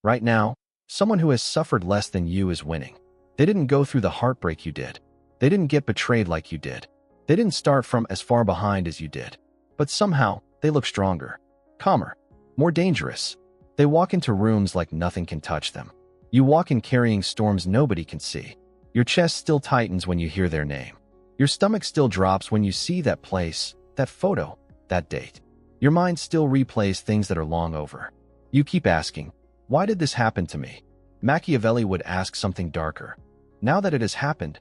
Right now, someone who has suffered less than you is winning. They didn't go through the heartbreak you did. They didn't get betrayed like you did. They didn't start from as far behind as you did. But somehow, they look stronger, calmer, more dangerous. They walk into rooms like nothing can touch them. You walk in carrying storms nobody can see. Your chest still tightens when you hear their name. Your stomach still drops when you see that place, that photo, that date. Your mind still replays things that are long over. You keep asking, why did this happen to me? Machiavelli would ask something darker. Now that it has happened,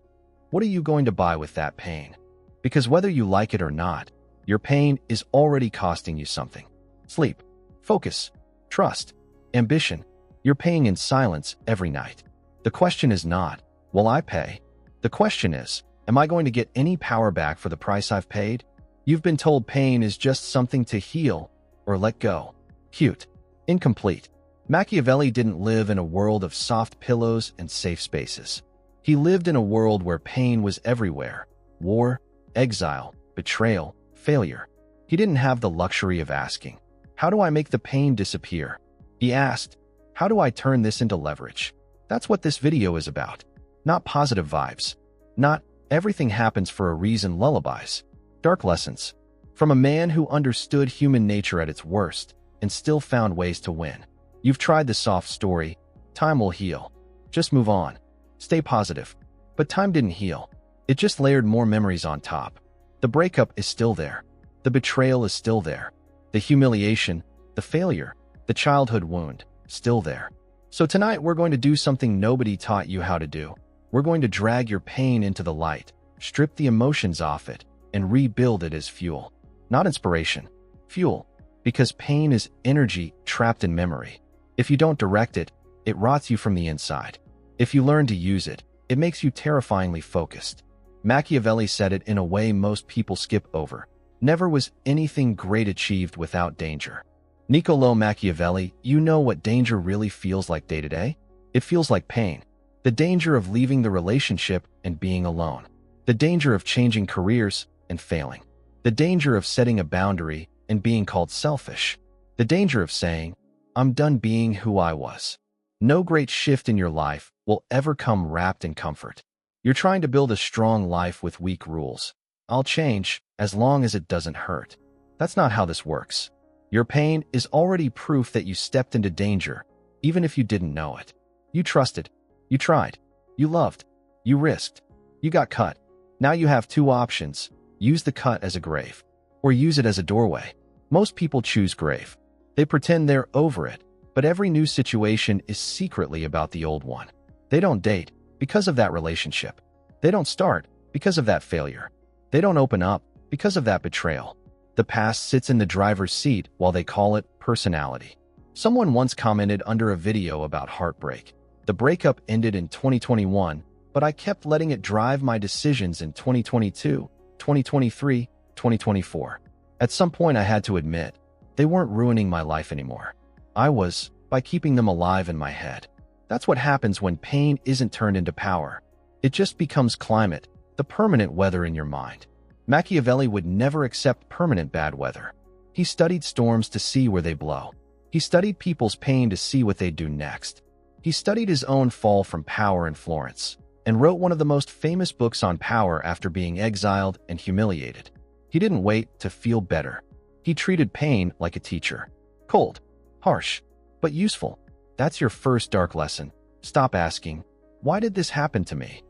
what are you going to buy with that pain? Because whether you like it or not, your pain is already costing you something. Sleep, focus, trust, ambition. You're paying in silence every night. The question is not, will I pay? The question is, am I going to get any power back for the price I've paid? You've been told pain is just something to heal or let go. Cute. Incomplete. Machiavelli didn't live in a world of soft pillows and safe spaces. He lived in a world where pain was everywhere. War, exile, betrayal, failure. He didn't have the luxury of asking, how do I make the pain disappear? He asked, how do I turn this into leverage? That's what this video is about. Not positive vibes. Not everything happens for a reason lullabies. Dark lessons. From a man who understood human nature at its worst and still found ways to win. You've tried the soft story. Time will heal. Just move on. Stay positive. But time didn't heal. It just layered more memories on top. The breakup is still there. The betrayal is still there. The humiliation, the failure, the childhood wound, still there. So tonight we're going to do something nobody taught you how to do. We're going to drag your pain into the light, strip the emotions off it, and rebuild it as fuel. Not inspiration. Fuel. Because pain is energy trapped in memory. If you don't direct it, it rots you from the inside. If you learn to use it, it makes you terrifyingly focused. Machiavelli said it in a way most people skip over. Never was anything great achieved without danger. Niccolò Machiavelli, you know what danger really feels like day to day? It feels like pain. The danger of leaving the relationship and being alone. The danger of changing careers and failing. The danger of setting a boundary and being called selfish. The danger of saying, I'm done being who I was. No great shift in your life will ever come wrapped in comfort. You're trying to build a strong life with weak rules. I'll change as long as it doesn't hurt. That's not how this works. Your pain is already proof that you stepped into danger, even if you didn't know it. You trusted. You tried. You loved. You risked. You got cut. Now you have two options. Use the cut as a grave, or use it as a doorway. Most people choose grave. They pretend they're over it, but every new situation is secretly about the old one. They don't date because of that relationship. They don't start because of that failure. They don't open up because of that betrayal. The past sits in the driver's seat while they call it personality. Someone once commented under a video about heartbreak. The breakup ended in 2021, but I kept letting it drive my decisions in 2022, 2023, 2024. At some point I had to admit, they weren't ruining my life anymore. I was, by keeping them alive in my head. That's what happens when pain isn't turned into power. It just becomes climate, the permanent weather in your mind. Machiavelli would never accept permanent bad weather. He studied storms to see where they blow. He studied people's pain to see what they'd do next. He studied his own fall from power in Florence, and wrote one of the most famous books on power after being exiled and humiliated. He didn't wait to feel better. He treated pain like a teacher. Cold, harsh, but useful. That's your first dark lesson. Stop asking, why did this happen to me?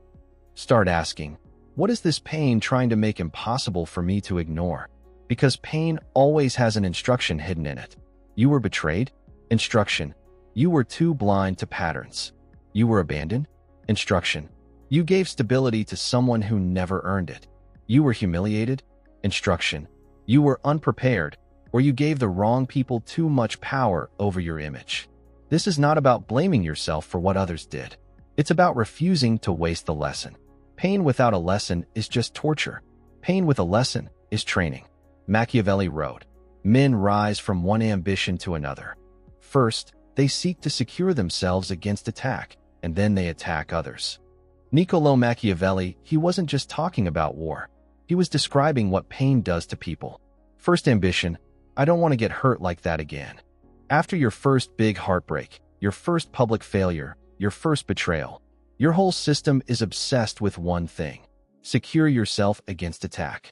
Start asking, what is this pain trying to make impossible for me to ignore? Because pain always has an instruction hidden in it. You were betrayed? Instruction. You were too blind to patterns. You were abandoned? Instruction. You gave stability to someone who never earned it. You were humiliated? Instruction. You were unprepared, or you gave the wrong people too much power over your image. This is not about blaming yourself for what others did. It's about refusing to waste the lesson. Pain without a lesson is just torture. Pain with a lesson is training. Machiavelli wrote, men rise from one ambition to another. First, they seek to secure themselves against attack, and then they attack others. Niccolò Machiavelli, he wasn't just talking about war. He was describing what pain does to people. First ambition, I don't want to get hurt like that again. After your first big heartbreak, your first public failure, your first betrayal. Your whole system is obsessed with one thing: secure yourself against attack.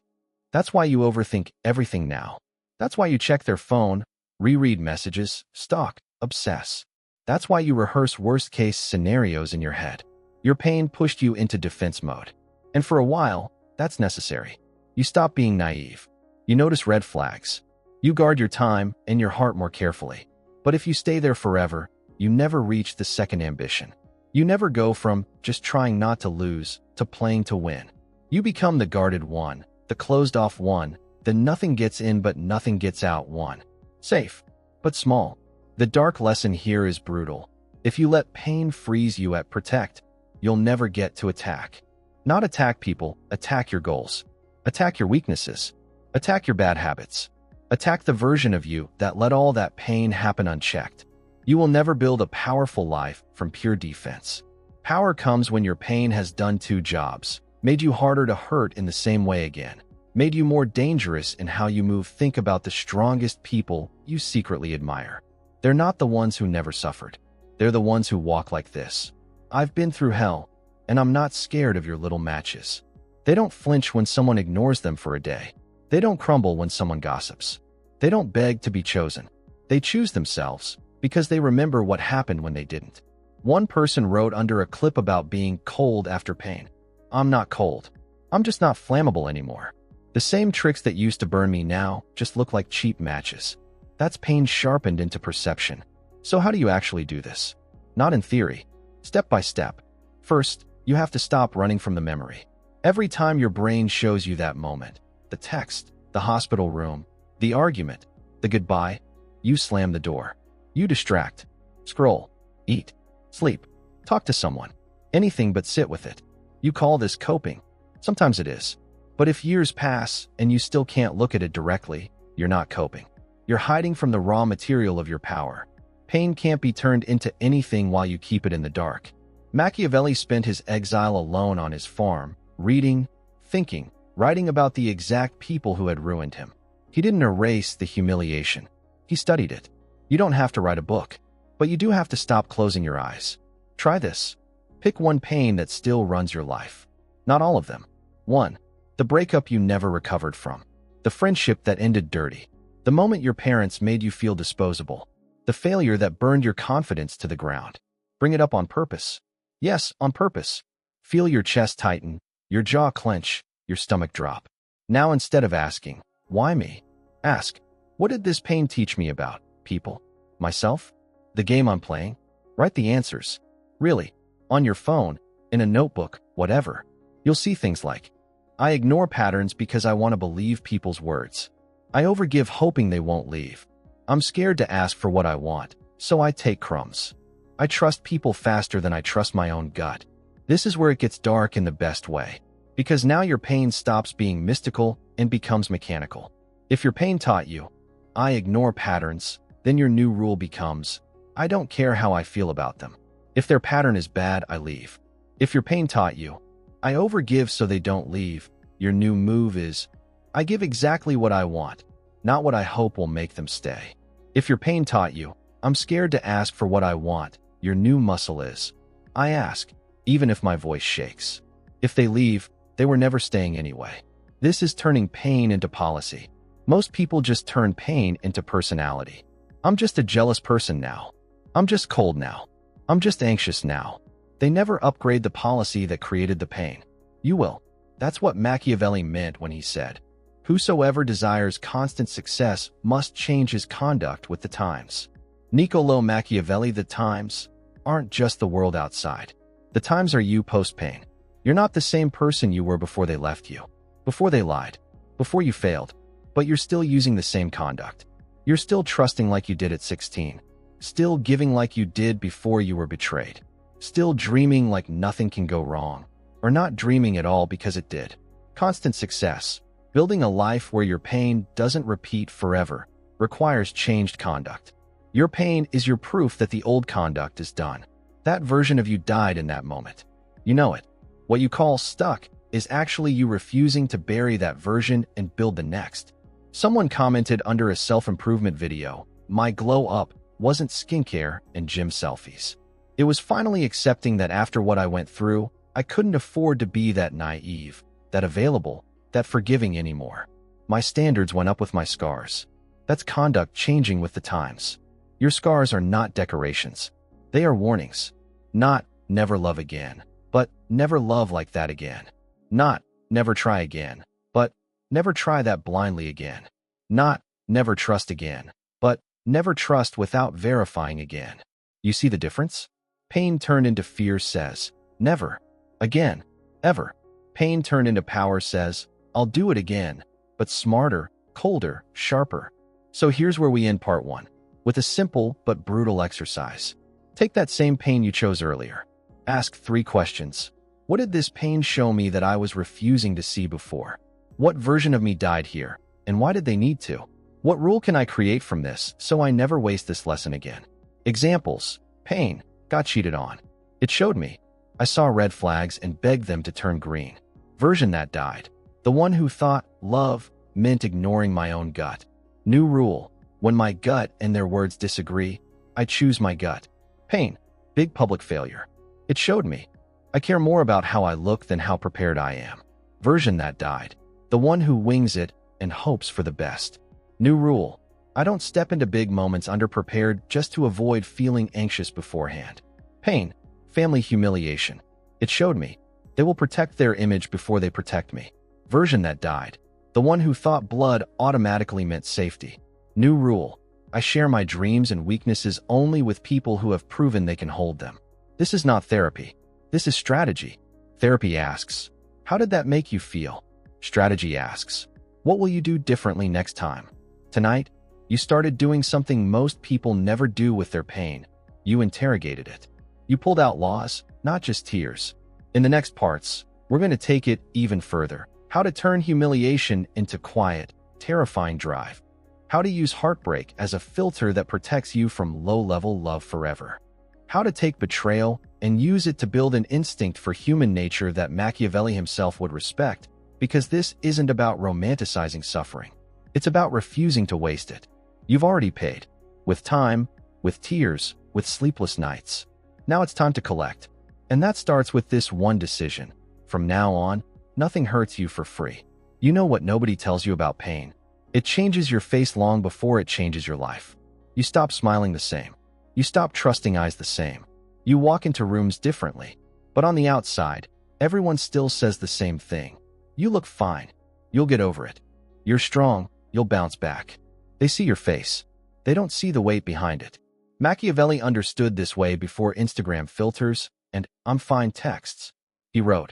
That's why you overthink everything now. That's why you check their phone, reread messages, stalk, obsess. That's why you rehearse worst-case scenarios in your head. Your pain pushed you into defense mode. And for a while, that's necessary. You stop being naive. You notice red flags. You guard your time and your heart more carefully. But if you stay there forever, you never reach the second ambition. You never go from just trying not to lose to playing to win. You become the guarded one, the closed-off one, the nothing gets in but nothing gets out one. Safe, but small. The dark lesson here is brutal. If you let pain freeze you at protect, you'll never get to attack. Not attack people, attack your goals. Attack your weaknesses. Attack your bad habits. Attack the version of you that let all that pain happen unchecked. You will never build a powerful life from pure defense. Power comes when your pain has done two jobs: made you harder to hurt in the same way again, made you more dangerous in how you move. Think about the strongest people you secretly admire. They're not the ones who never suffered. They're the ones who walk like this. I've been through hell, and I'm not scared of your little matches. They don't flinch when someone ignores them for a day. They don't crumble when someone gossips. They don't beg to be chosen. They choose themselves because they remember what happened when they didn't. One person wrote under a clip about being cold after pain: "I'm not cold. I'm just not flammable anymore. The same tricks that used to burn me now just look like cheap matches." That's pain sharpened into perception. So how do you actually do this? Not in theory. Step by step. First, you have to stop running from the memory. Every time your brain shows you that moment, the text, the hospital room, the argument, the goodbye, you slam the door. You distract. Scroll. Eat. Sleep. Talk to someone. Anything but sit with it. You call this coping. Sometimes it is. But if years pass and you still can't look at it directly, you're not coping. You're hiding from the raw material of your power. Pain can't be turned into anything while you keep it in the dark. Machiavelli spent his exile alone on his farm, reading, thinking, writing about the exact people who had ruined him. He didn't erase the humiliation. He studied it. You don't have to write a book, but you do have to stop closing your eyes. Try this. Pick one pain that still runs your life. Not all of them. 1. The breakup you never recovered from. The friendship that ended dirty. The moment your parents made you feel disposable. The failure that burned your confidence to the ground. Bring it up on purpose. Yes, on purpose. Feel your chest tighten, your jaw clench, your stomach drop. Now instead of asking, "Why me?" ask, "What did this pain teach me about people? Myself? The game I'm playing?" Write the answers. Really. On your phone, in a notebook, whatever. You'll see things like, "I ignore patterns because I want to believe people's words. I overgive hoping they won't leave. I'm scared to ask for what I want, so I take crumbs. I trust people faster than I trust my own gut." This is where it gets dark in the best way, because now your pain stops being mystical and becomes mechanical. If your pain taught you, "I ignore patterns," then your new rule becomes, "I don't care how I feel about them. If their pattern is bad, I leave." If your pain taught you, "I overgive so they don't leave," your new move is, "I give exactly what I want, not what I hope will make them stay." If your pain taught you, "I'm scared to ask for what I want," your new muscle is, "I ask, even if my voice shakes." If they leave, they were never staying anyway. This is turning pain into policy. Most people just turn pain into personality. "I'm just a jealous person now. I'm just cold now. I'm just anxious now." They never upgrade the policy that created the pain. You will. That's what Machiavelli meant when he said, "Whosoever desires constant success must change his conduct with the times." Niccolò Machiavelli. The times aren't just the world outside. The times are you post-pain. You're not the same person you were before they left you, before they lied, before you failed, but you're still using the same conduct. You're still trusting like you did at 16, still giving like you did before you were betrayed, still dreaming like nothing can go wrong, or not dreaming at all because it did. Constant success, building a life where your pain doesn't repeat forever, requires changed conduct. Your pain is your proof that the old conduct is done. That version of you died in that moment. You know it. What you call stuck is actually you refusing to bury that version and build the next. Someone commented under a self-improvement video, "My glow up wasn't skincare and gym selfies. It was finally accepting that after what I went through, I couldn't afford to be that naive, that available, that forgiving anymore. My standards went up with my scars. That's conduct changing with the times. Your scars are not decorations. They are warnings. Not never love again, but never love like that again. Not never try again, but never try that blindly again. Not never trust again, but never trust without verifying again. You see the difference? Pain turned into fear says, never, again, ever. Pain turned into power says, I'll do it again, but smarter, colder, sharper. So here's where we end part 1, with a simple but brutal exercise. Take that same pain you chose earlier. Ask 3 questions. What did this pain show me that I was refusing to see before? What version of me died here, and why did they need to? What rule can I create from this so I never waste this lesson again? Examples. Pain. Got cheated on. It showed me. I saw red flags and begged them to turn green. Version that died. The one who thought love meant ignoring my own gut. New rule. When my gut and their words disagree, I choose my gut. Pain. Big public failure. It showed me. I care more about how I look than how prepared I am. Version that died. The one who wings it and hopes for the best. New rule. I don't step into big moments underprepared just to avoid feeling anxious beforehand. Pain. Family humiliation. It showed me. They will protect their image before they protect me. Version that died. The one who thought blood automatically meant safety. New rule. I share my dreams and weaknesses only with people who have proven they can hold them. This is not therapy. This is strategy. Therapy asks, how did that make you feel? Strategy asks, what will you do differently next time? Tonight, you started doing something most people never do with their pain. You interrogated it. You pulled out laws, not just tears. In the next parts, we're going to take it even further. How to turn humiliation into quiet, terrifying drive. How to use heartbreak as a filter that protects you from low-level love forever. How to take betrayal and use it to build an instinct for human nature that Machiavelli himself would respect, because this isn't about romanticizing suffering. It's about refusing to waste it. You've already paid. With time, with tears, with sleepless nights. Now it's time to collect. And that starts with this one decision. From now on, nothing hurts you for free. You know what nobody tells you about pain. It changes your face long before it changes your life. You stop smiling the same. You stop trusting eyes the same. You walk into rooms differently. But on the outside, everyone still says the same thing. You look fine. You'll get over it. You're strong. You'll bounce back. They see your face. They don't see the weight behind it. Machiavelli understood this way before Instagram filters and "I'm fine" texts. He wrote,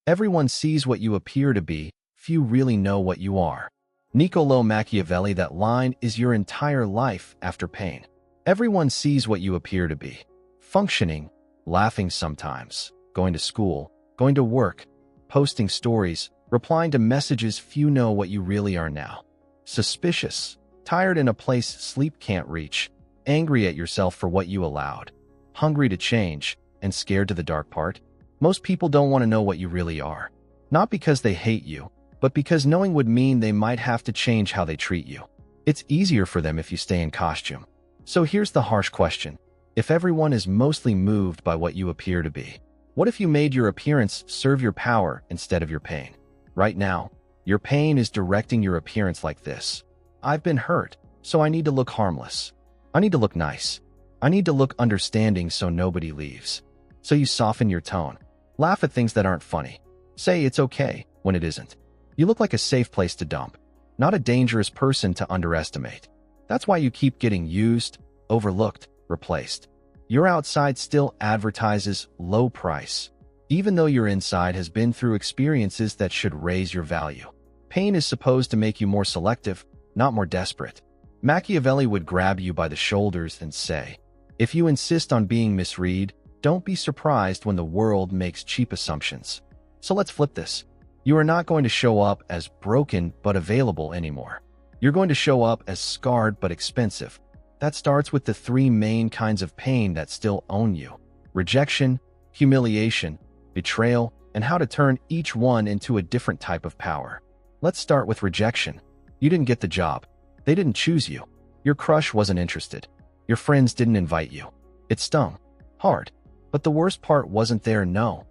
everyone sees what you appear to be, few really know what you are. Niccolò Machiavelli, that line is your entire life after pain. Everyone sees what you appear to be. Functioning, laughing sometimes, going to school, going to work, posting stories, replying to messages, few know what you really are now. Suspicious, tired in a place sleep can't reach, angry at yourself for what you allowed, hungry to change, and scared to the dark part. Most people don't want to know what you really are. Not because they hate you, but because knowing would mean they might have to change how they treat you. It's easier for them if you stay in costume. So here's the harsh question. If everyone is mostly moved by what you appear to be, what if you made your appearance serve your power instead of your pain? Right now, your pain is directing your appearance like this. I've been hurt, so I need to look harmless. I need to look nice. I need to look understanding so nobody leaves. So you soften your tone. Laugh at things that aren't funny. Say it's okay when it isn't. You look like a safe place to dump, not a dangerous person to underestimate. That's why you keep getting used, overlooked, replaced. Your outside still advertises low price, even though your inside has been through experiences that should raise your value. Pain is supposed to make you more selective, not more desperate. Machiavelli would grab you by the shoulders and say, if you insist on being misread, don't be surprised when the world makes cheap assumptions. So let's flip this. You are not going to show up as broken but available anymore. You're going to show up as scarred but expensive. That starts with the 3 main kinds of pain that still own you: rejection, humiliation, betrayal, and how to turn each one into a different type of power. Let's start with rejection. You didn't get the job. They didn't choose you. Your crush wasn't interested. Your friends didn't invite you. It stung. Hard. But the worst part wasn't there, no.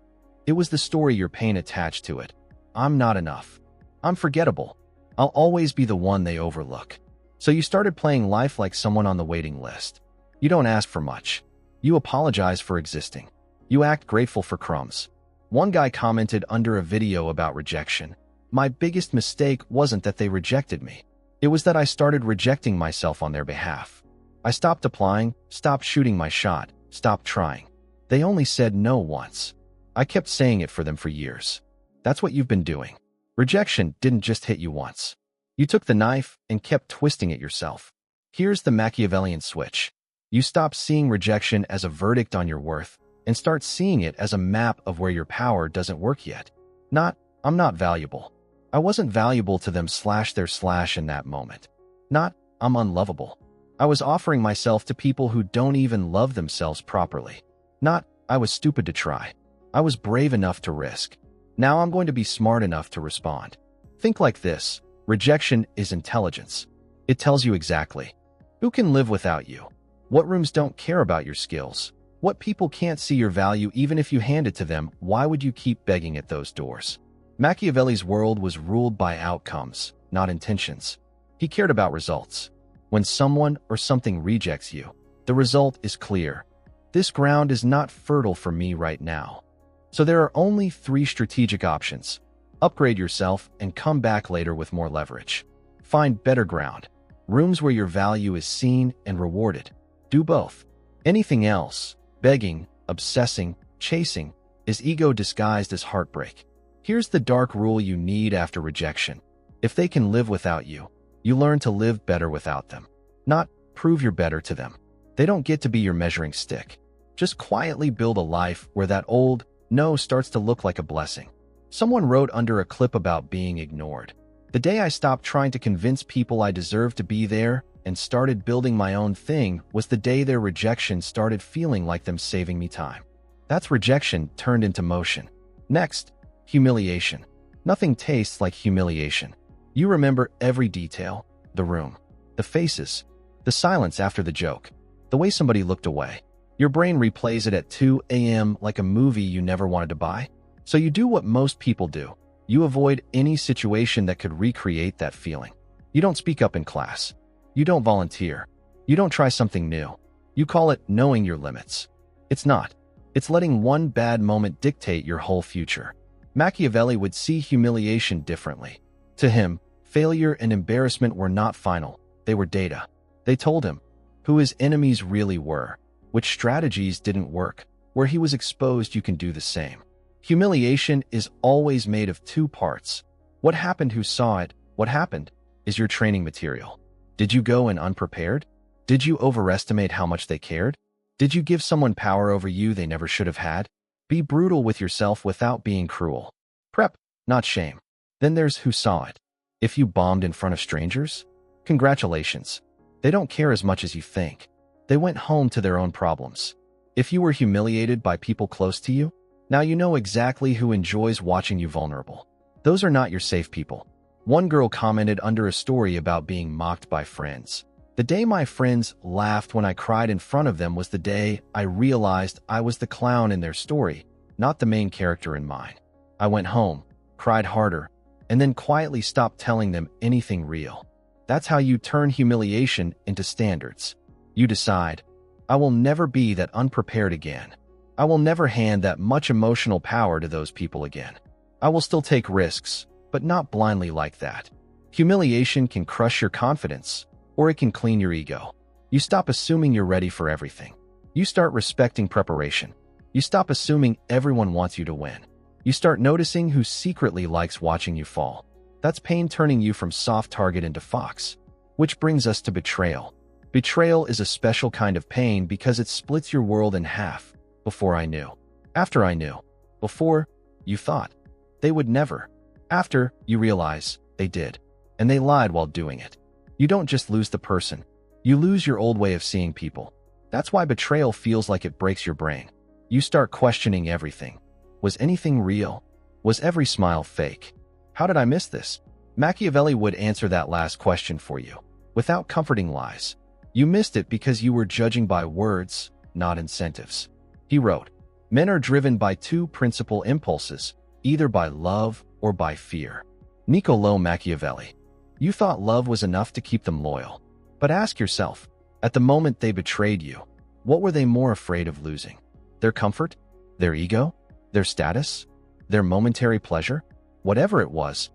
It was the story your pain attached to it. I'm not enough. I'm forgettable. I'll always be the one they overlook. So you started playing life like someone on the waiting list. You don't ask for much. You apologize for existing. You act grateful for crumbs. One guy commented under a video about rejection, "My biggest mistake wasn't that they rejected me. It was that I started rejecting myself on their behalf. I stopped applying, stopped shooting my shot, stopped trying. They only said no once. I kept saying it for them for years." That's what you've been doing. Rejection didn't just hit you once. You took the knife and kept twisting it yourself. Here's the Machiavellian switch. You stop seeing rejection as a verdict on your worth and start seeing it as a map of where your power doesn't work yet. Not, "I'm not valuable. I wasn't valuable to them / in that moment." Not, "I'm unlovable. I was offering myself to people who don't even love themselves properly." Not, "I was stupid to try. I was brave enough to risk. Now I'm going to be smart enough to respond." Think like this. Rejection is intelligence. It tells you exactly who can live without you, what rooms don't care about your skills, what people can't see your value even if you hand it to them. Why would you keep begging at those doors? Machiavelli's world was ruled by outcomes, not intentions. He cared about results. When someone or something rejects you, the result is clear. This ground is not fertile for me right now. So there are only 3 strategic options. Upgrade yourself and come back later with more leverage. Find better ground. Rooms where your value is seen and rewarded. Do both. Anything else, begging, obsessing, chasing, is ego disguised as heartbreak. Here's the dark rule you need after rejection. If they can live without you, you learn to live better without them. Not prove you're better to them. They don't get to be your measuring stick. Just quietly build a life where that old no starts to look like a blessing. Someone wrote under a clip about being ignored, "The day I stopped trying to convince people I deserved to be there and started building my own thing was the day their rejection started feeling like them saving me time." That's rejection turned into motion. Next, humiliation. Nothing tastes like humiliation. You remember every detail, the room, the faces, the silence after the joke, the way somebody looked away. Your brain replays it at 2 a.m. like a movie you never wanted to buy. So you do what most people do. You avoid any situation that could recreate that feeling. You don't speak up in class. You don't volunteer. You don't try something new. You call it knowing your limits. It's not. It's letting one bad moment dictate your whole future. Machiavelli would see humiliation differently. To him, failure and embarrassment were not final. They were data. They told him who his enemies really were, which strategies didn't work. Where he was exposed, you can do the same. Humiliation is always made of 2 parts. What happened, who saw it, what happened, is your training material. Did you go in unprepared? Did you overestimate how much they cared? Did you give someone power over you they never should have had? Be brutal with yourself without being cruel. Prep, not shame. Then there's who saw it. If you bombed in front of strangers, congratulations. They don't care as much as you think. They went home to their own problems. If you were humiliated by people close to you, now you know exactly who enjoys watching you vulnerable. Those are not your safe people. One girl commented under a story about being mocked by friends. "The day my friends laughed when I cried in front of them was the day I realized I was the clown in their story, not the main character in mine. I went home, cried harder, and then quietly stopped telling them anything real." That's how you turn humiliation into standards. You decide, I will never be that unprepared again. I will never hand that much emotional power to those people again. I will still take risks, but not blindly like that. Humiliation can crush your confidence, or it can clean your ego. You stop assuming you're ready for everything. You start respecting preparation. You stop assuming everyone wants you to win. You start noticing who secretly likes watching you fall. That's pain turning you from soft target into fox. Which brings us to betrayal. Betrayal is a special kind of pain because it splits your world in half. Before I knew. After I knew. Before, you thought. They would never. After, you realize, they did. And they lied while doing it. You don't just lose the person. You lose your old way of seeing people. That's why betrayal feels like it breaks your brain. You start questioning everything. Was anything real? Was every smile fake? How did I miss this? Machiavelli would answer that last question for you, without comforting lies. You missed it because you were judging by words, not incentives. He wrote, "Men are driven by two principal impulses, either by love or by fear." Niccolò Machiavelli. You thought love was enough to keep them loyal. But ask yourself, at the moment they betrayed you, what were they more afraid of losing? Their comfort? Their ego? Their status? Their momentary pleasure? Whatever it was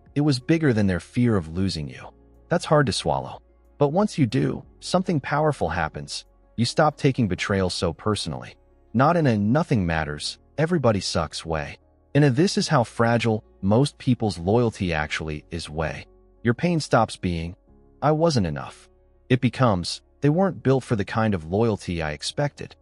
bigger than their fear of losing you. That's hard to swallow. But once you do, something powerful happens. You stop taking betrayal so personally. Not in a nothing matters, everybody sucks way. In a this is how fragile most people's loyalty actually is way. Your pain stops being, "I wasn't enough." It becomes, "They weren't built for the kind of loyalty I expected."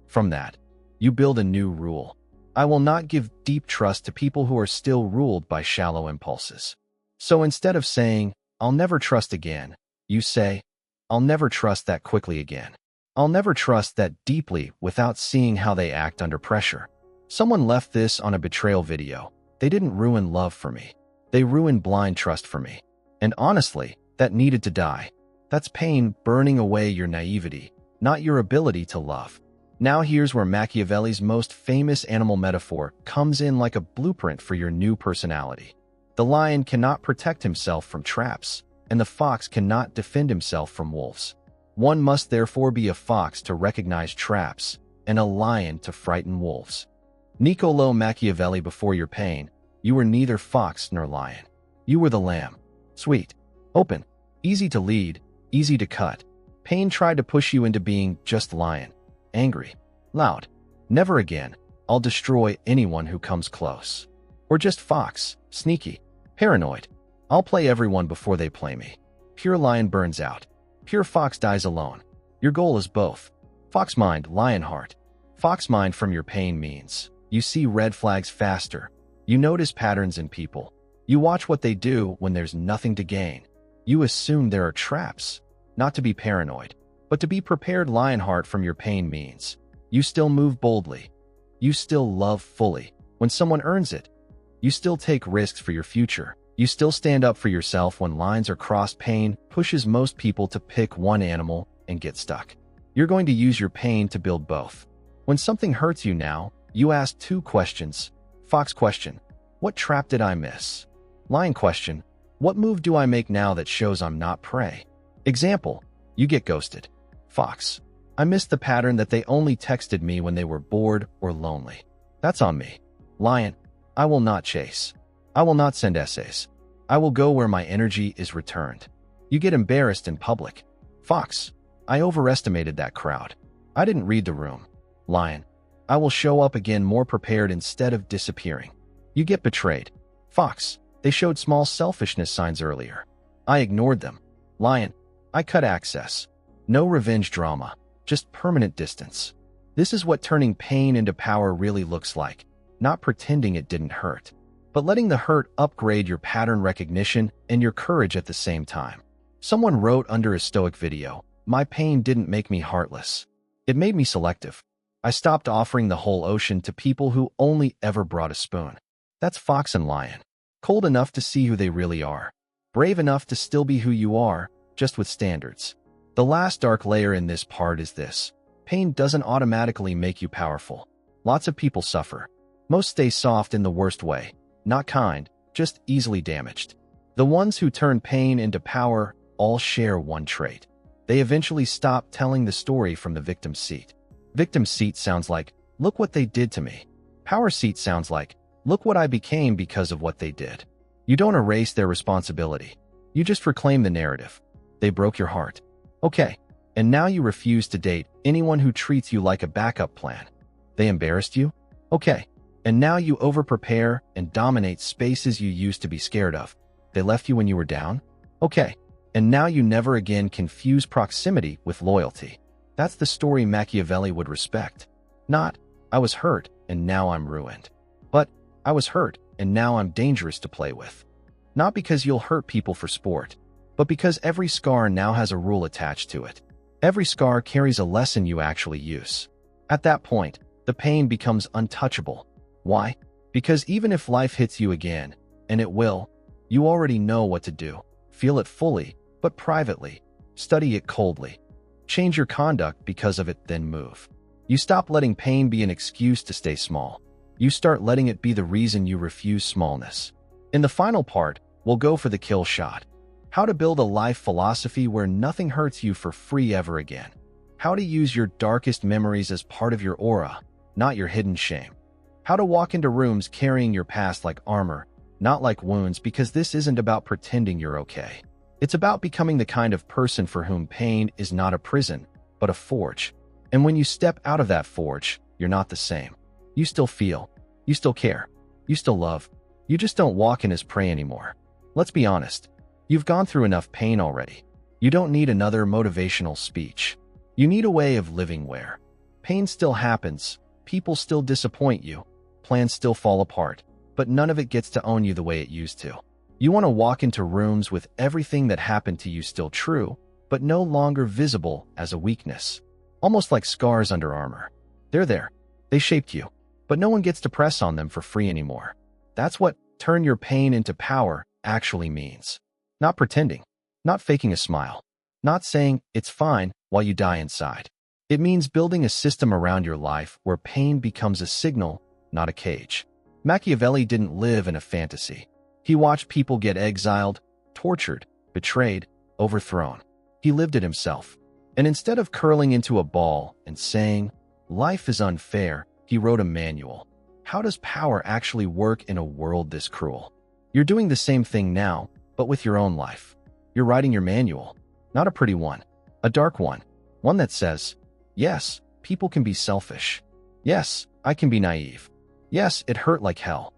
From that, you build a new rule. I will not give deep trust to people who are still ruled by shallow impulses. So instead of saying, "I'll never trust again," you say, "I'll never trust that quickly again. I'll never trust that deeply without seeing how they act under pressure." Someone left this on a betrayal video. They didn't ruin love for me. They ruined blind trust for me. And honestly, that needed to die. That's pain burning away your naivety, not your ability to love. Now here's where Machiavelli's most famous animal metaphor comes in like a blueprint for your new personality. The lion cannot protect himself from traps, and the fox cannot defend himself from wolves. One must therefore be a fox to recognize traps, and a lion to frighten wolves. Niccolò Machiavelli. Before your pain, you were neither fox nor lion. You were the lamb. Sweet, open, easy to lead, easy to cut. Pain tried to push you into being just lion. Angry, loud. Never again. I'll destroy anyone who comes close. Or just fox, sneaky, paranoid. I'll play everyone before they play me. Pure lion burns out. Pure fox dies alone. Your goal is both. Fox mind, lion heart. Fox mind from your pain means you see red flags faster. You notice patterns in people. You watch what they do when there's nothing to gain. You assume there are traps. Not to be paranoid, but to be prepared. Lionheart from your pain means you still move boldly. You still love fully. When someone earns it, you still take risks for your future. You still stand up for yourself when lines are crossed. Pain pushes most people to pick one animal and get stuck. You're going to use your pain to build both. When something hurts you now, you ask two questions. Fox question, what trap did I miss? Lion question, what move do I make now that shows I'm not prey? Example, you get ghosted. Fox, I missed the pattern that they only texted me when they were bored or lonely. That's on me. Lion, I will not chase. I will not send essays. I will go where my energy is returned. You get embarrassed in public. Fox, I overestimated that crowd. I didn't read the room. Lion, I will show up again more prepared instead of disappearing. You get betrayed. Fox, they showed small selfishness signs earlier. I ignored them. Lion, I cut access. No revenge drama, just permanent distance. This is what turning pain into power really looks like. Not pretending it didn't hurt, but letting the hurt upgrade your pattern recognition and your courage at the same time. Someone wrote under a Stoic video, my pain didn't make me heartless. It made me selective. I stopped offering the whole ocean to people who only ever brought a spoon. That's fox and lion. Cold enough to see who they really are. Brave enough to still be who you are, just with standards. The last dark layer in this part is this. Pain doesn't automatically make you powerful. Lots of people suffer. Most stay soft in the worst way. Not kind, just easily damaged. The ones who turn pain into power all share one trait. They eventually stop telling the story from the victim seat. Victim seat sounds like, look what they did to me. Power seat sounds like, look what I became because of what they did. You don't erase their responsibility. You just reclaim the narrative. They broke your heart. Okay, and now you refuse to date anyone who treats you like a backup plan. They embarrassed you? Okay, and now you over-prepare and dominate spaces you used to be scared of. They left you when you were down? Okay, and now you never again confuse proximity with loyalty. That's the story Machiavelli would respect. Not, I was hurt and now I'm ruined. But, I was hurt and now I'm dangerous to play with. Not because you'll hurt people for sport, but because every scar now has a rule attached to it. Every scar carries a lesson you actually use. At that point, the pain becomes untouchable. Why? Because even if life hits you again, and it will, you already know what to do. Feel it fully, but privately. Study it coldly. change your conduct because of it, then move. You stop letting pain be an excuse to stay small. You start letting it be the reason you refuse smallness. In the final part, we'll go for the kill shot. How to build a life philosophy where nothing hurts you for free ever again. How to use your darkest memories as part of your aura, not your hidden shame. How to walk into rooms carrying your past like armor, not like wounds, because this isn't about pretending you're okay. It's about becoming the kind of person for whom pain is not a prison, but a forge. And when you step out of that forge, you're not the same. You still feel. You still care. You still love. You just don't walk in as prey anymore. Let's be honest. You've gone through enough pain already. You don't need another motivational speech. You need a way of living where pain still happens, people still disappoint you, plans still fall apart, but none of it gets to own you the way it used to. You want to walk into rooms with everything that happened to you still true, but no longer visible as a weakness. Almost like scars under armor. They're there. They shaped you, but no one gets to press on them for free anymore. That's what turn your pain into power actually means. Not pretending, not faking a smile, not saying it's fine while you die inside. It means building a system around your life where pain becomes a signal, not a cage. Machiavelli didn't live in a fantasy. He watched people get exiled, tortured, betrayed, overthrown. He lived it himself. And instead of curling into a ball and saying, "Life is unfair," he wrote a manual. How does power actually work in a world this cruel? You're doing the same thing now, but with your own life. You're writing your manual. Not a pretty one. A dark one. One that says, yes, people can be selfish. Yes, I can be naive. Yes, it hurt like hell.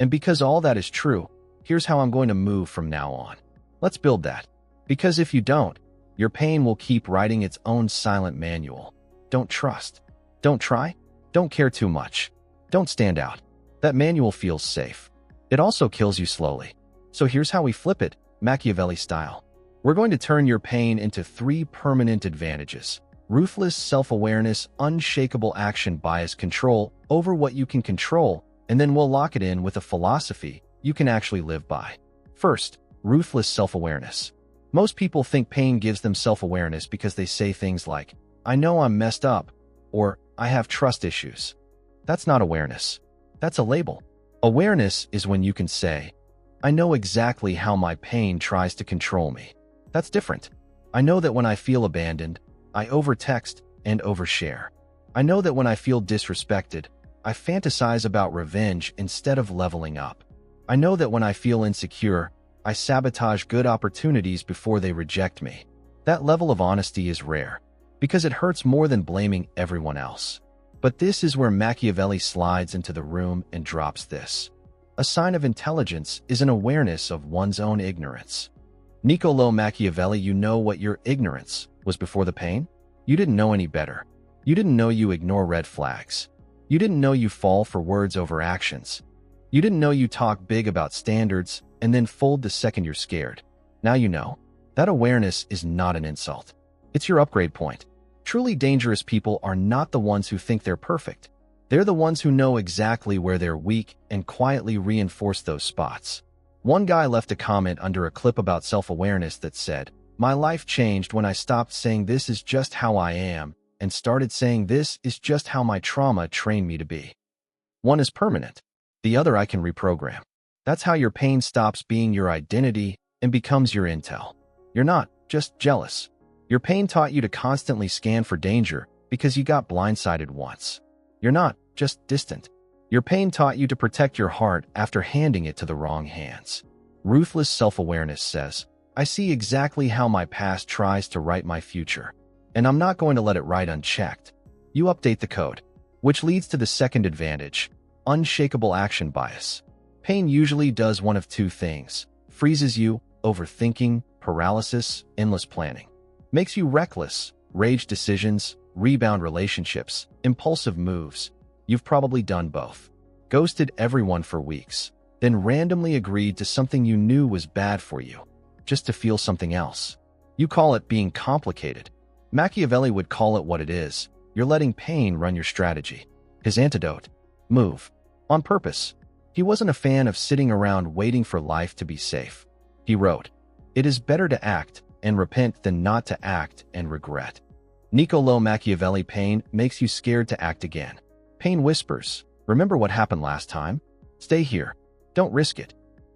And because all that is true, here's how I'm going to move from now on. Let's build that. Because if you don't, your pain will keep writing its own silent manual. Don't trust. Don't try. Don't care too much. Don't stand out. That manual feels safe. It also kills you slowly. So here's how we flip it, Machiavelli style. We're going to turn your pain into 3 permanent advantages. Ruthless self-awareness, unshakable action bias control over what you can control, and then we'll lock it in with a philosophy you can actually live by. First, ruthless self-awareness. Most people think pain gives them self-awareness because they say things like, "I know I'm messed up," or "I have trust issues." That's not awareness. That's a label. Awareness is when you can say, "I know exactly how my pain tries to control me." That's different. I know that when I feel abandoned, I overtext and overshare. I know that when I feel disrespected, I fantasize about revenge instead of leveling up. I know that when I feel insecure, I sabotage good opportunities before they reject me. That level of honesty is rare, because it hurts more than blaming everyone else. But this is where Machiavelli slides into the room and drops this. A sign of intelligence is an awareness of one's own ignorance. Niccolò Machiavelli, you know what your ignorance was before the pain? You didn't know any better. You didn't know you ignore red flags. You didn't know you fall for words over actions. You didn't know you talk big about standards and then fold the second you're scared. Now you know. That awareness is not an insult. It's your upgrade point. Truly dangerous people are not the ones who think they're perfect. They're the ones who know exactly where they're weak and quietly reinforce those spots. One guy left a comment under a clip about self-awareness that said, "My life changed when I stopped saying this is just how I am and started saying this is just how my trauma trained me to be." One is permanent. The other I can reprogram. That's how your pain stops being your identity and becomes your intel. You're not just jealous. Your pain taught you to constantly scan for danger because you got blindsided once. You're not just distant. Your pain taught you to protect your heart after handing it to the wrong hands. Ruthless self-awareness says, "I see exactly how my past tries to write my future, and I'm not going to let it write unchecked." You update the code, which leads to the second advantage, unshakable action bias. Pain usually does one of 2 things: freezes you, overthinking, paralysis, endless planning. Makes you reckless, rage decisions, rebound relationships, impulsive moves. You've probably done both. Ghosted everyone for weeks, then randomly agreed to something you knew was bad for you, just to feel something else. You call it being complicated. Machiavelli would call it what it is. You're letting pain run your strategy. His antidote: move. On purpose. He wasn't a fan of sitting around waiting for life to be safe. He wrote, "It is better to act and repent than not to act and regret." Niccolò Machiavelli. Pain makes you scared to act again. Pain whispers, remember what happened last time? Stay here. Don't risk it.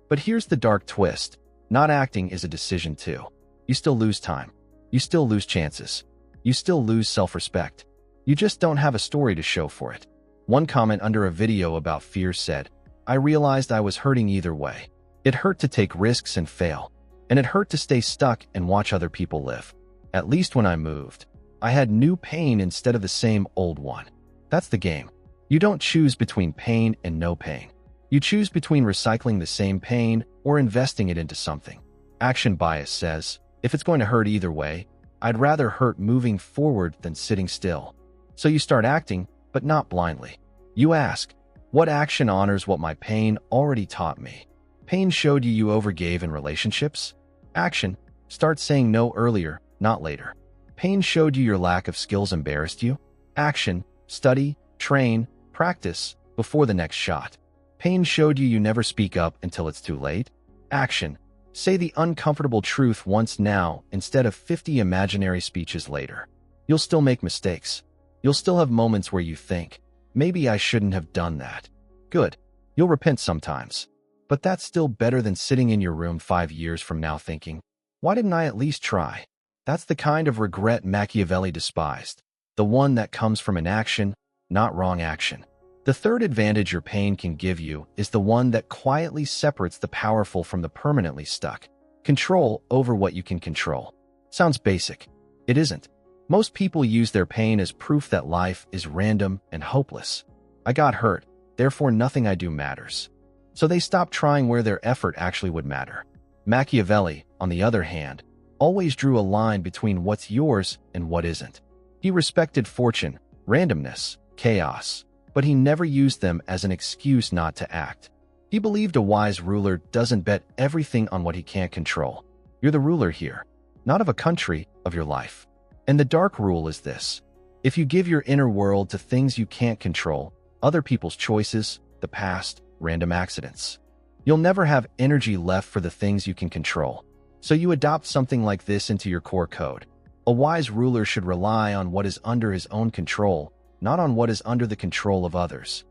But here's the dark twist. Not acting is a decision too. You still lose time. You still lose chances. You still lose self-respect. You just don't have a story to show for it. One comment under a video about fear said, I realized I was hurting either way. It hurt to take risks and fail. And it hurt to stay stuck and watch other people live. At least when I moved, I had new pain instead of the same old one. That's the game. You don't choose between pain and no pain. You choose between recycling the same pain or investing it into something. Action bias says, if it's going to hurt either way, I'd rather hurt moving forward than sitting still. So you start acting, but not blindly. You ask, what action honors what my pain already taught me? Pain showed you overgave in relationships? Action, start saying no earlier, not later. Pain showed you your lack of skills embarrassed you? Action, study, train, practice, before the next shot. Pain showed you never speak up until it's too late? Action, say the uncomfortable truth once now instead of 50 imaginary speeches later. You'll still make mistakes. You'll still have moments where you think, maybe I shouldn't have done that. Good. You'll repent sometimes. But that's still better than sitting in your room 5 years from now thinking, why didn't I at least try? That's the kind of regret Machiavelli despised. The one that comes from inaction, not wrong action. The third advantage your pain can give you is the one that quietly separates the powerful from the permanently stuck. Control over what you can control. Sounds basic. It isn't. Most people use their pain as proof that life is random and hopeless. I got hurt, therefore nothing I do matters. So they stop trying where their effort actually would matter. Machiavelli, on the other hand, always drew a line between what's yours and what isn't. He respected fortune, randomness, chaos, but he never used them as an excuse not to act. He believed a wise ruler doesn't bet everything on what he can't control. You're the ruler here, not of a country, of your life. And the dark rule is this. If you give your inner world to things you can't control, other people's choices, the past, random accidents, you'll never have energy left for the things you can control. So you adopt something like this into your core code. A wise ruler should rely on what is under his own control, not on what is under the control of others.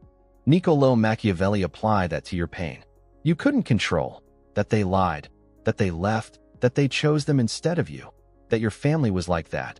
Niccolò Machiavelli applied that to your pain. You couldn't control that they lied, that they left, that they chose them instead of you, that your family was like that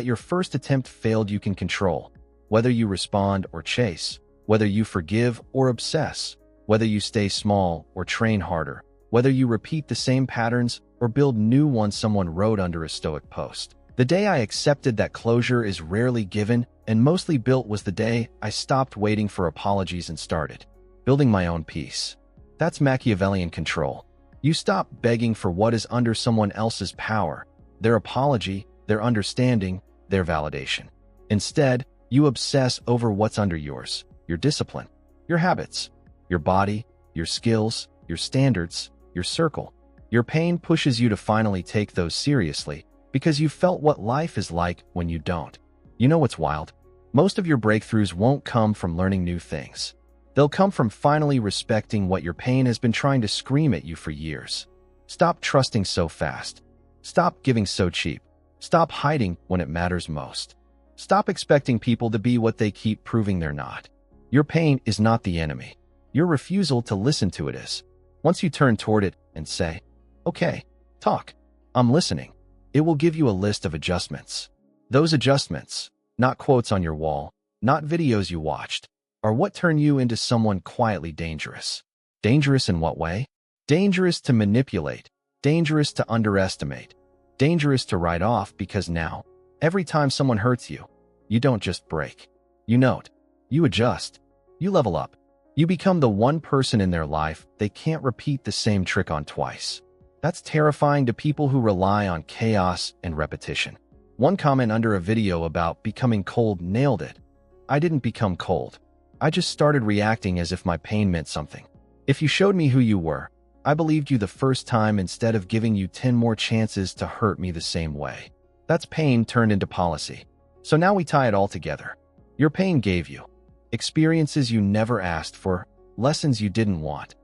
your first attempt failed. You can control whether you respond or chase, whether you forgive or obsess, whether you stay small or train harder, whether you repeat the same patterns or build new ones. Someone wrote under a Stoic post, the day I accepted that closure is rarely given and mostly built was the day I stopped waiting for apologies and started building my own peace. That's Machiavellian control. You stop begging for what is under someone else's power, their apology, their understanding, their validation. Instead, you obsess over what's under yours, your discipline, your habits, your body, your skills, your standards, your circle. Your pain pushes you to finally take those seriously because you felt what life is like when you don't. You know what's wild? Most of your breakthroughs won't come from learning new things. They'll come from finally respecting what your pain has been trying to scream at you for years. Stop trusting so fast. Stop giving so cheap. Stop hiding when it matters most. Stop expecting people to be what they keep proving they're not. Your pain is not the enemy. Your refusal to listen to it is. Once you turn toward it and say, okay, talk, I'm listening, it will give you a list of adjustments. Those adjustments, not quotes on your wall, not videos you watched, are what turn you into someone quietly dangerous. Dangerous in what way? Dangerous to manipulate, dangerous to underestimate, dangerous to write off because now, every time someone hurts you, you don't just break. You note, you adjust, you level up. You become the one person in their life they can't repeat the same trick on twice. That's terrifying to people who rely on chaos and repetition. One comment under a video about becoming cold nailed it. I didn't become cold. I just started reacting as if my pain meant something. If you showed me who you were, I believed you the first time instead of giving you 10 more chances to hurt me the same way. That's pain turned into policy. So now we tie it all together. Your pain gave you experiences you never asked for, lessons you didn't want,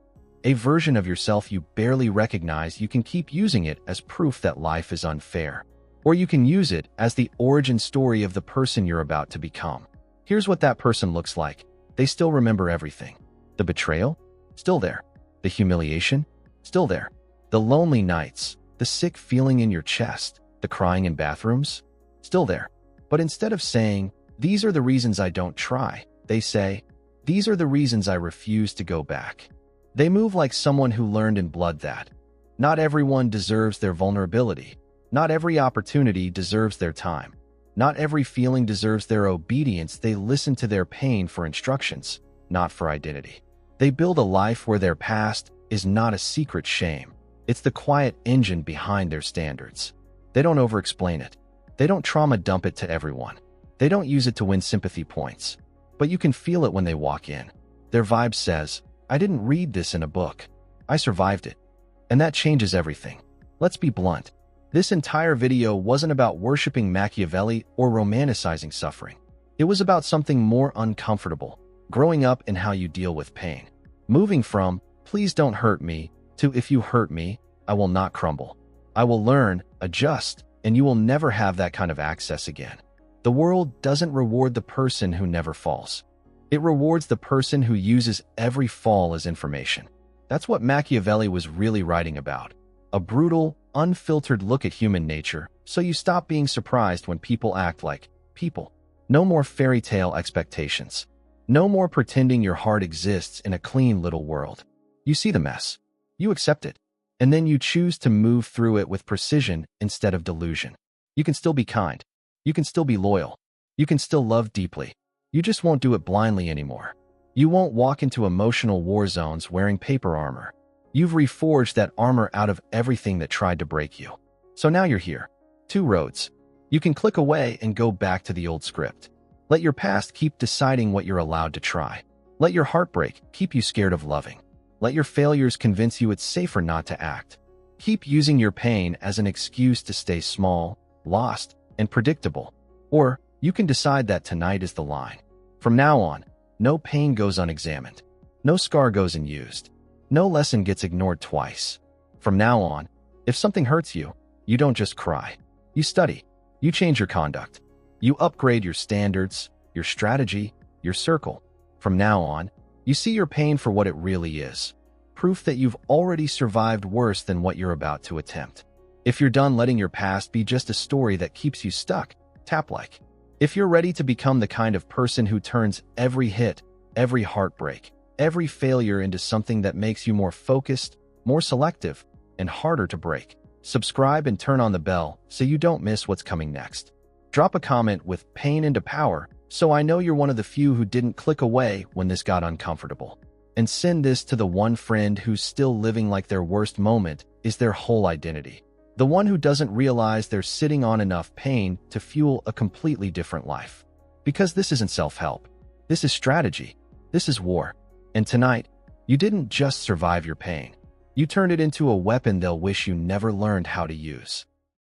a version of yourself you barely recognize. You can keep using it as proof that life is unfair. Or you can use it as the origin story of the person you're about to become. Here's what that person looks like. They still remember everything. The betrayal? Still there. The humiliation? Still there. The lonely nights, the sick feeling in your chest, the crying in bathrooms? Still there. But instead of saying, "These are the reasons I don't try," they say, "These are the reasons I refuse to go back." They move like someone who learned in blood that not everyone deserves their vulnerability. Not every opportunity deserves their time. Not every feeling deserves their obedience. They listen to their pain for instructions, not for identity. They build a life where their past is not a secret shame. It's the quiet engine behind their standards. They don't over-explain it. They don't trauma dump it to everyone. They don't use it to win sympathy points. But you can feel it when they walk in. Their vibe says, "I didn't read this in a book. I survived it." And that changes everything. Let's be blunt. This entire video wasn't about worshiping Machiavelli or romanticizing suffering. It was about something more uncomfortable, growing up in how you deal with pain. Moving from, "Please don't hurt me," to, "If you hurt me, I will not crumble. I will learn, adjust, and you will never have that kind of access again." The world doesn't reward the person who never falls. It rewards the person who uses every fall as information. That's what Machiavelli was really writing about. A brutal, unfiltered look at human nature, so you stop being surprised when people act like people. No more fairy tale expectations. No more pretending your heart exists in a clean little world. You see the mess. You accept it. And then you choose to move through it with precision instead of delusion. You can still be kind. You can still be loyal. You can still love deeply. You just won't do it blindly anymore. You won't walk into emotional war zones wearing paper armor. You've reforged that armor out of everything that tried to break you. So now you're here. Two roads. You can click away and go back to the old script. Let your past keep deciding what you're allowed to try. Let your heartbreak keep you scared of loving. Let your failures convince you it's safer not to act. Keep using your pain as an excuse to stay small, lost, and predictable. Or you can decide that tonight is the line. From now on, no pain goes unexamined. No scar goes unused. No lesson gets ignored twice. From now on, if something hurts you, you don't just cry. You study. You change your conduct. You upgrade your standards, your strategy, your circle. From now on, you see your pain for what it really is. Proof that you've already survived worse than what you're about to attempt. If you're done letting your past be just a story that keeps you stuck, tap like. If you're ready to become the kind of person who turns every hit, every heartbreak, every failure into something that makes you more focused, more selective, and harder to break, subscribe and turn on the bell so you don't miss what's coming next. Drop a comment with "pain into power" so I know you're one of the few who didn't click away when this got uncomfortable. And send this to the one friend who's still living like their worst moment is their whole identity. The one who doesn't realize they're sitting on enough pain to fuel a completely different life. Because this isn't self-help. This is strategy. This is war. And tonight, you didn't just survive your pain. You turned it into a weapon they'll wish you never learned how to use.